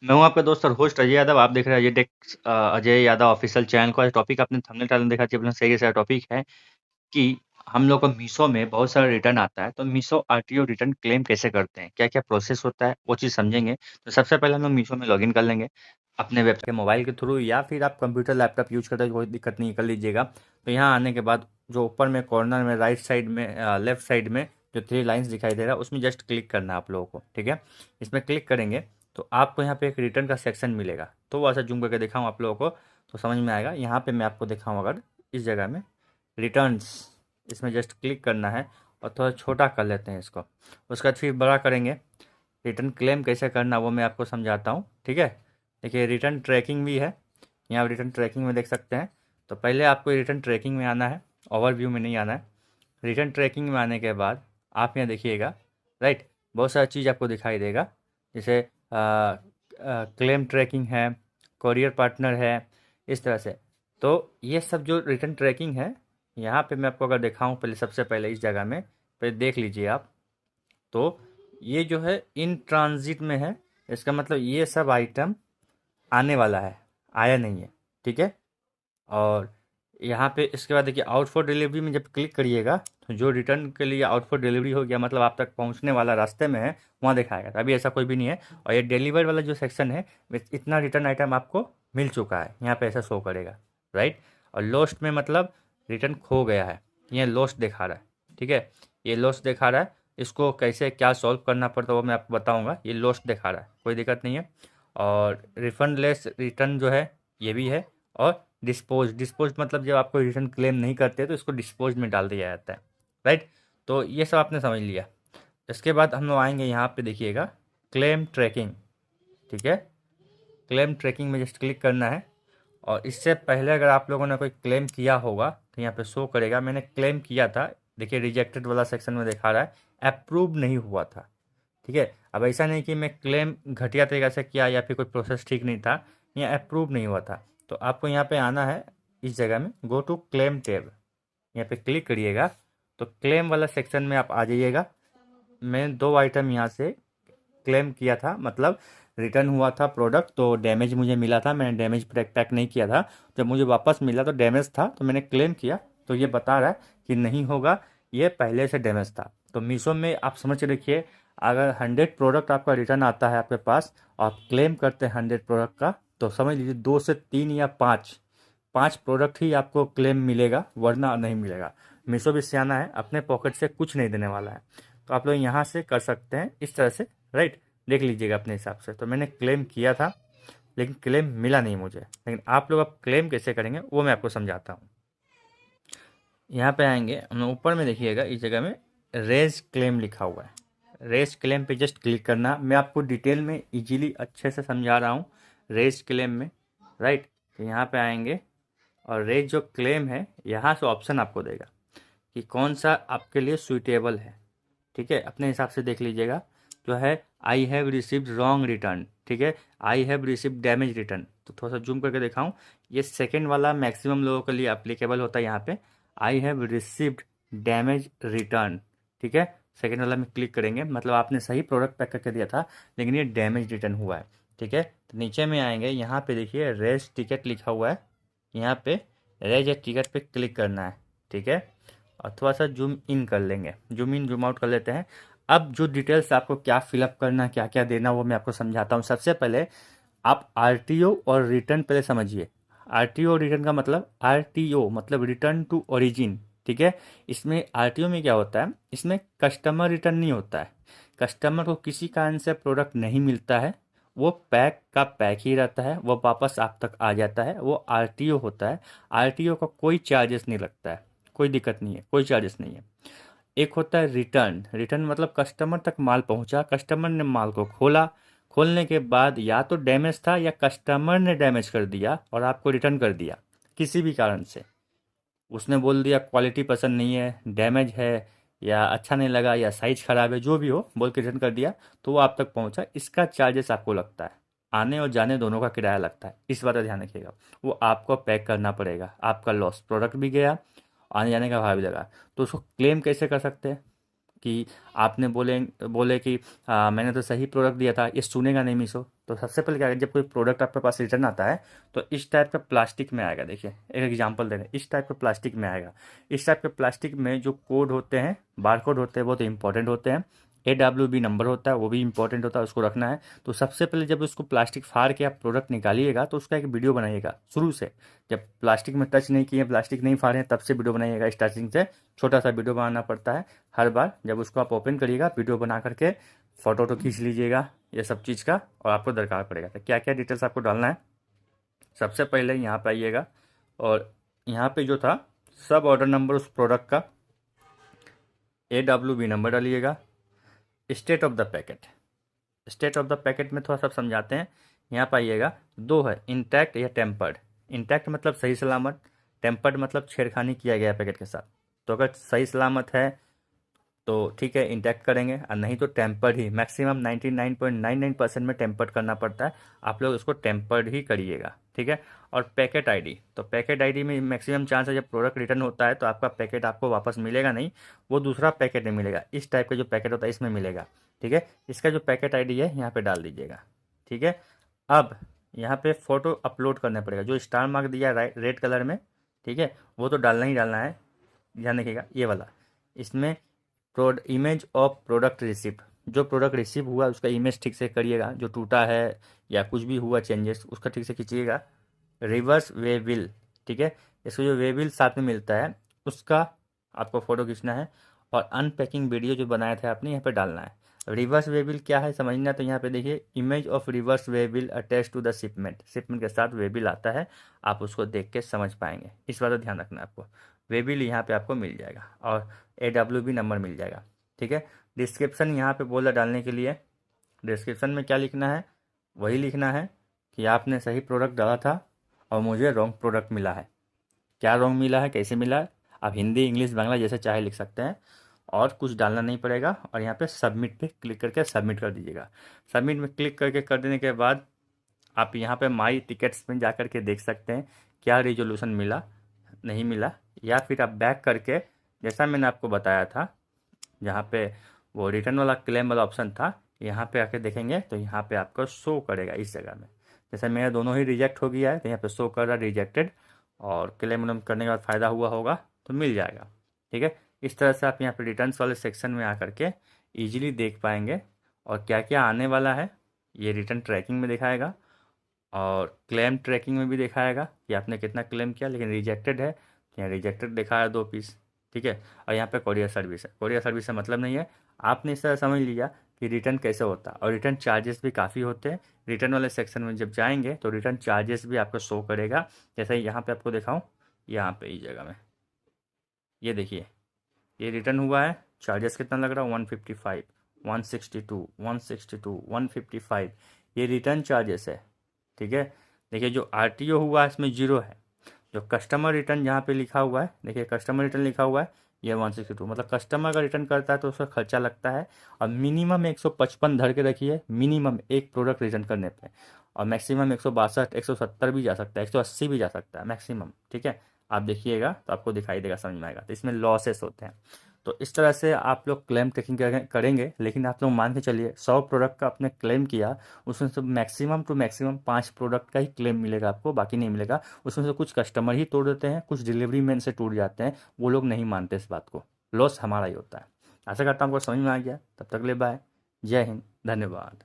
मैं हूँ आपका दोस्त और होस्ट अजय यादव। आप देख रहे हैं Ajay tech Ajay Yadav official channel को। आज टॉपिक आपने थंबनेल टाइटल देखा कि अपना सही से टॉपिक है कि हम लोग को मीशो में बहुत सारा रिटर्न आता है, तो मीशो आरटीओ रिटर्न क्लेम कैसे करते हैं, क्या क्या प्रोसेस होता है, वो चीज़ समझेंगे। तो सबसे पहले हम लोग मीशो में लॉगिन कर लेंगे अपने वेब के मोबाइल के थ्रू, या फिर आप कंप्यूटर लैपटॉप यूज करते हैं कोई दिक्कत नहीं, कर लीजिएगा। तो यहाँ आने के बाद जो ऊपर में कॉर्नर में राइट साइड में लेफ्ट साइड में जो 3 लाइन्स दिखाई दे रहा है उसमें जस्ट क्लिक करना है आप लोगों को, ठीक है। इसमें क्लिक करेंगे तो आपको यहाँ पे एक रिटर्न का सेक्शन मिलेगा। तो वो ऐसा जूम करके दिखाऊँ आप लोगों को तो समझ में आएगा। यहाँ पे मैं आपको दिखाऊँ अगर इस जगह में रिटर्न्स, इसमें जस्ट क्लिक करना है और थोड़ा छोटा कर लेते हैं इसको। उसके बाद फिर बड़ा करेंगे। रिटर्न क्लेम कैसे करना वो मैं आपको समझाता हूँ, ठीक है। देखिए रिटर्न ट्रैकिंग भी है, यहाँ रिटर्न ट्रैकिंग में देख सकते हैं। तो पहले आपको रिटर्न ट्रैकिंग में आना है, ओवरव्यू में नहीं आना है। रिटर्न ट्रैकिंग में आने के बाद आप यहाँ देखिएगा, राइट, बहुत सारा चीज़ आपको दिखाई देगा। जैसे क्लेम ट्रैकिंग है, कोरियर पार्टनर है, इस तरह से। तो ये सब जो रिटर्न ट्रैकिंग है, यहाँ पे मैं आपको अगर दिखाऊं, पहले सबसे पहले इस जगह में पहले देख लीजिए आप। तो ये जो है इन ट्रांजिट में है, इसका मतलब ये सब आइटम आने वाला है, आया नहीं है, ठीक है। और यहाँ पे इसके बाद देखिए आउट फॉर डिलीवरी में जब क्लिक करिएगा तो जो रिटर्न के लिए आउट फॉर डिलीवरी हो गया, मतलब आप तक पहुँचने वाला रास्ते में है, वहाँ दिखाएगा। तो अभी ऐसा कोई भी नहीं है। और ये डिलीवर वाला जो सेक्शन है, इतना रिटर्न आइटम आपको मिल चुका है, यहाँ पे ऐसा शो करेगा, राइट। और लॉस्ट में मतलब रिटर्न खो गया है, ये लॉस्ट दिखा रहा है, ठीक है। ये लॉस्ट दिखा रहा है, इसको कैसे क्या सॉल्व करना पड़ता है वो मैं आपको बताऊँगा। ये लॉस्ट दिखा रहा है, कोई दिक्कत नहीं है। और रिफंड लेस रिटर्न जो है ये भी है। और डिस्पोज मतलब जब आपको रिटर्न क्लेम नहीं करते तो इसको डिस्पोज में डाल दिया जाता है, राइट। तो ये सब आपने समझ लिया। इसके बाद हम लोग आएंगे यहाँ पे देखिएगा क्लेम ट्रैकिंग, ठीक है। क्लेम ट्रैकिंग में जस्ट क्लिक करना है। और इससे पहले अगर आप लोगों ने कोई क्लेम किया होगा तो यहाँ पे शो करेगा मैंने क्लेम किया था। देखिए रिजेक्टेड वाला सेक्शन में दिखा रहा है, अप्रूव नहीं हुआ था, ठीक है। अब ऐसा नहीं कि मैं क्लेम घटिया तरीके से किया या फिर कोई प्रोसेस ठीक नहीं था, यहाँ अप्रूव नहीं हुआ था। तो आपको यहाँ पे आना है, इस जगह में गो टू क्लेम टैब, यहाँ पे क्लिक करिएगा। तो क्लेम वाला सेक्शन में आप आ जाइएगा। मैं 2 आइटम यहाँ से क्लेम किया था, मतलब रिटर्न हुआ था प्रोडक्ट, तो डैमेज मुझे मिला था, मैंने डैमेज पैक नहीं किया था। जब मुझे वापस मिला तो डैमेज था, तो मैंने क्लेम किया। तो ये बता रहा है कि नहीं होगा, ये पहले से डैमेज था। तो मीशो में आप समझ के देखिए, अगर 100 प्रोडक्ट आपका रिटर्न आता है आपके पास और आप क्लेम करते हैं 100 प्रोडक्ट का, तो समझ लीजिए 2 से 3 या 5 प्रोडक्ट ही आपको क्लेम मिलेगा, वरना नहीं मिलेगा। मीशो भी सियाना है, अपने पॉकेट से कुछ नहीं देने वाला है। तो आप लोग यहाँ से कर सकते हैं इस तरह से, राइट। देख लीजिएगा अपने हिसाब से। तो मैंने क्लेम किया था लेकिन क्लेम मिला नहीं मुझे, लेकिन आप लोग अब क्लेम कैसे करेंगे वो मैं आपको समझाता हूँ। यहाँ पे आएंगे हम लोग, ऊपर में देखिएगा इस जगह में रेज क्लेम लिखा हुआ है। रेज क्लेम पे जस्ट क्लिक करना, मैं आपको डिटेल में इजीली अच्छे से समझा रहा हूँ रेज क्लेम में, राइट। तो यहाँ पे आएंगे और रेज जो क्लेम है यहाँ से ऑप्शन आपको देगा कि कौन सा आपके लिए सुइटेबल है, ठीक है। अपने हिसाब से देख लीजिएगा। जो है I have received wrong return, ठीक है, I have received damage return. तो थोड़ा सा जूम करके दिखाऊं, ये सेकंड वाला मैक्सिमम लोगों के लिए अप्लीकेबल होता है। यहाँ पे I have received damage return, ठीक है। सेकंड वाला में क्लिक करेंगे, मतलब आपने सही प्रोडक्ट पैक करके दिया था लेकिन ये डैमेज रिटर्न हुआ है, ठीक है। तो नीचे में आएंगे, यहाँ पे देखिए रेज टिकट लिखा हुआ है, यहाँ पे रेज टिकट पे क्लिक करना है, ठीक है। और थोड़ा सा जूम इन कर लेंगे, जूम इन जूम आउट कर लेते हैं। अब जो डिटेल्स आपको क्या फिलअप करना, क्या क्या देना, वो मैं आपको समझाता हूँ। सबसे पहले आप आरटीओ और रिटर्न पहले समझिए। आरटीओ और रिटर्न का मतलब, आरटीओ मतलब रिटर्न टू ओरिजिन, ठीक है। इसमें आरटीओ में क्या होता है, इसमें कस्टमर रिटर्न नहीं होता है। कस्टमर को किसी कारण से प्रोडक्ट नहीं मिलता है, वो पैक का पैक ही रहता है, वो वापस आप तक आ जाता है, वो आरटीओ होता है। आरटीओ का कोई चार्जेस नहीं लगता है, कोई दिक्कत नहीं है, कोई चार्जेस नहीं है। एक होता है रिटर्न, रिटर्न मतलब कस्टमर तक माल पहुंचा, कस्टमर ने माल को खोला, खोलने के बाद या तो डैमेज था या कस्टमर ने डैमेज कर दिया और आपको रिटर्न कर दिया किसी भी कारण से। उसने बोल दिया क्वालिटी पसंद नहीं है, डैमेज है, या अच्छा नहीं लगा, या साइज खराब है, जो भी हो बोल के रिटर्न कर दिया, तो वो आप तक पहुंचा, इसका चार्जेस आपको लगता है। आने और जाने दोनों का किराया लगता है, इस बात का ध्यान रखिएगा। वो आपको पैक करना पड़ेगा, आपका लॉस, प्रोडक्ट भी गया, आने जाने का भाड़ा भी लगा। तो उसको क्लेम कैसे कर सकते हैं, कि आपने बोले कि मैंने तो सही प्रोडक्ट दिया था, ये सुनेगा नहीं मीशो। तो सबसे पहले क्या है, जब कोई प्रोडक्ट आपके पास रिटर्न आता है तो इस टाइप का प्लास्टिक में आएगा। देखिए एक एग्जांपल दे रहे हैं, इस टाइप का प्लास्टिक में आएगा। इस टाइप के प्लास्टिक में जो कोड होते हैं, बार कोड होते हैं, बहुत इंपॉर्टेंट होते हैं। AWB नंबर होता है, वो भी इंपॉर्टेंट होता है, उसको रखना है। तो सबसे पहले जब उसको प्लास्टिक फाड़ के आप प्रोडक्ट निकालिएगा तो उसका एक वीडियो बनाइएगा शुरू से। जब प्लास्टिक में टच नहीं किए, प्लास्टिक नहीं फाड़े तब से वीडियो बनाइएगा। स्टार्टिंग से छोटा सा वीडियो बनाना पड़ता है हर बार। जब उसको आप ओपन करिएगा, वीडियो बना करके फ़ोटो तो खींच लीजिएगा ये सब चीज़ का। और आपको दरकार पड़ेगा तो क्या क्या डिटेल्स आपको डालना है। सबसे पहले यहाँ पे आइएगा और यहाँ पे जो था सब ऑर्डर नंबर उस प्रोडक्ट का, AWB नंबर डालिएगा। State of the packet, state of the packet में थोड़ा सा समझाते हैं। यहाँ पर आइएगा, दो है, इंटैक्ट या टेम्पर्ड। इंटैक्ट मतलब सही सलामत, टेम्पर्ड मतलब छेड़खानी किया गया पैकेट के साथ। तो अगर सही सलामत है तो ठीक है, इंटैक्ट करेंगे, और नहीं तो टेम्पर्ड ही। मैक्सिमम 99.99% में टेम्पर्ड करना पड़ता है, आप लोग उसको टेम्पर्ड ही करिएगा, ठीक है। और पैकेट आईडी, तो पैकेट आईडी में मैक्सिमम चांस है जब प्रोडक्ट रिटर्न होता है तो आपका पैकेट आपको वापस मिलेगा नहीं, वो दूसरा पैकेट में मिलेगा। इस टाइप का जो पैकेट होता है इसमें मिलेगा, ठीक है। इसका जो पैकेट आईडी है यहाँ पे डाल दीजिएगा, ठीक है। अब यहाँ पे फ़ोटो अपलोड करना पड़ेगा, जो स्टार मार्क दिया है रेड कलर में, ठीक है, वो तो डालना ही डालना है। ध्यान रखिएगा ये वाला, इसमें इमेज ऑफ प्रोडक्ट रिसिप्ट, जो प्रोडक्ट रिसीव हुआ उसका इमेज ठीक से करिएगा। जो टूटा है या कुछ भी हुआ चेंजेस उसका ठीक से खींचिएगा। रिवर्स वे बिल, ठीक है, इसको जो वे बिल साथ में मिलता है उसका आपको फ़ोटो खींचना है। और अनपैकिंग वीडियो जो बनाया था आपने यहाँ पे डालना है। रिवर्स वे बिल क्या है समझना, तो यहाँ पे देखिए, image of reverse way bill attach to the shipment, shipment के साथ वे बिल आता है, आप उसको देख के समझ पाएंगे। इस बात का ध्यान रखना है आपको। वे बिल यहाँ पे आपको मिल जाएगा और AWB नंबर मिल जाएगा, ठीक है। डिस्क्रिप्शन यहाँ पे बोला डालने के लिए, डिस्क्रिप्शन में क्या लिखना है, वही लिखना है कि आपने सही प्रोडक्ट डाला था और मुझे रॉन्ग प्रोडक्ट मिला है। क्या रॉन्ग मिला है, कैसे मिला है, आप हिंदी इंग्लिश बांग्ला जैसे चाहे लिख सकते हैं, और कुछ डालना नहीं पड़ेगा। और यहाँ पे सबमिट पे क्लिक करके सबमिट कर दीजिएगा। सबमिट में क्लिक करके कर देने के बाद आप यहाँ पे माई टिकट्स में जा कर के देख सकते हैं क्या रिजोल्यूशन मिला नहीं मिला। या फिर आप बैक करके, जैसा मैंने आपको बताया था, जहाँ पे वो रिटर्न वाला क्लेम वाला ऑप्शन था, यहाँ पे आके देखेंगे तो यहाँ पे आपको शो करेगा इस जगह में। जैसे मेरा दोनों ही रिजेक्ट हो गया है तो यहाँ पे शो कर रहा है रिजेक्टेड, और क्लेम वलेम करने के बाद फ़ायदा हुआ होगा तो मिल जाएगा, ठीक है। इस तरह से आप यहाँ पे रिटर्न्स वाले सेक्शन में आकर के ईजिली देख पाएंगे और क्या क्या आने वाला है। ये रिटर्न ट्रैकिंग में दिखाएगा और क्लेम ट्रैकिंग में भी दिखाएगा कि आपने कितना क्लेम किया, लेकिन रिजेक्टेड है तो यहाँ रिजेक्टेड दिखाया 2 पीस, ठीक है। और यहाँ पे कोरियर सर्विस है, कोरियर सर्विस से मतलब नहीं है। आपने इस तरह समझ लिया कि रिटर्न कैसे होता है। और रिटर्न चार्जेस भी काफ़ी होते हैं। रिटर्न वाले सेक्शन में जब जाएंगे तो रिटर्न चार्जेस भी आपको शो करेगा। जैसे यहाँ पे आपको दिखाऊँ, यहाँ पे इस जगह में ये देखिए, ये रिटर्न हुआ है, चार्जेस कितना लग रहा है, 155, 162, 162, 155, ये रिटर्न चार्जेस है, ठीक है। देखिए जो RTO हुआ है इसमें 0 है। जो कस्टमर रिटर्न यहाँ पे लिखा हुआ है, देखिए कस्टमर रिटर्न लिखा हुआ है, ये 162, मतलब कस्टमर अगर रिटर्न करता है तो उसका खर्चा लगता है। और मिनिमम 155 धर के रखिए, मिनिमम एक प्रोडक्ट रिटर्न करने पे। और मैक्सिमम 162, 170 भी जा सकता है, 180 भी जा सकता है मैक्सिमम, ठीक है। आप देखिएगा तो आपको दिखाई देगा, समझ में आएगा। तो इसमें लॉसेस होते हैं। तो इस तरह से आप लोग क्लेम ट्रैकिंग करेंगे। लेकिन आप लोग मान के चलिए 100 प्रोडक्ट का आपने क्लेम किया, उसमें से मैक्सिमम टू मैक्सिमम 5 प्रोडक्ट का ही क्लेम मिलेगा आपको, बाकी नहीं मिलेगा। उसमें से कुछ कस्टमर ही तोड़ देते हैं, कुछ डिलीवरी मैन से टूट जाते हैं, वो लोग नहीं मानते इस बात को। लॉस हमारा ही होता है। आशा करता हूँ आपको समझ में आ गया। तब तक ले बाय, जय हिंद, धन्यवाद।